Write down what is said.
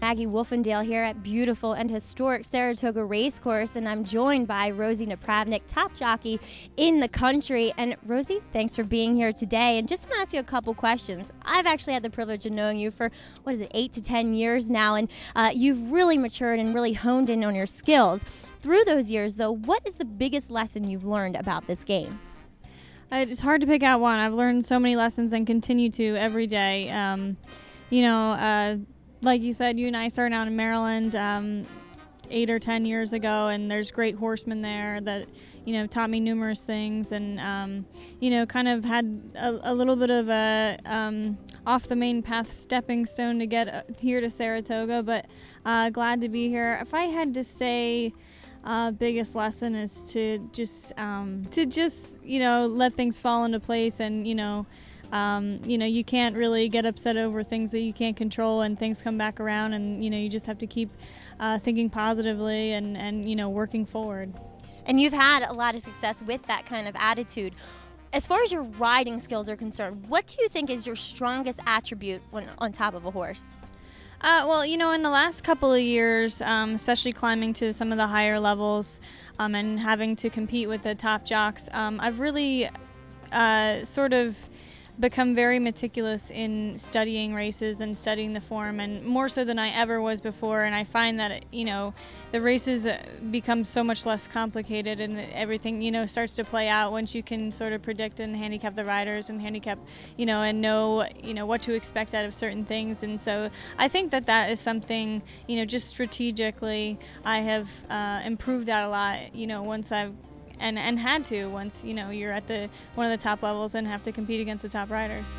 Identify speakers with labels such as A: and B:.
A: Maggie Wolfendale here at beautiful and historic Saratoga Racecourse, and I'm joined by Rosie Napravnik, top jockey in the country. And Rosie, thanks for being here today. And just want to ask you a couple questions. I've actually had the privilege of knowing you for, 8 to 10 years now, and you've really matured and really honed in on your skills. Through those years, though, what is the biggest lesson you've learned about this game?
B: It's hard to pick out one. I've learned so many lessons and continue to every day. Like you said, you and I started out in Maryland 8 or 10 years ago, and there's great horsemen there that, taught me numerous things, and, kind of had a little bit of a off the main path stepping stone to get here to Saratoga, but glad to be here. If I had to say biggest lesson is to just let things fall into place, and, you can't really get upset over things that you can't control, and things come back around, and, you just have to keep thinking positively and working forward.
A: And you've had a lot of success with that kind of attitude. As far as your riding skills are concerned, what do you think is your strongest attribute when on top of a horse?
B: In the last couple of years, especially climbing to some of the higher levels and having to compete with the top jocks, I've really sort of become very meticulous in studying races and studying the form, and more so than I ever was before. And I find that, the races become so much less complicated, and everything, starts to play out once you can sort of predict and handicap the riders and handicap, and know, what to expect out of certain things. And so I think that is something, just strategically I have improved at a lot, once I've and had to once you're at one of the top levels and have to compete against the top riders.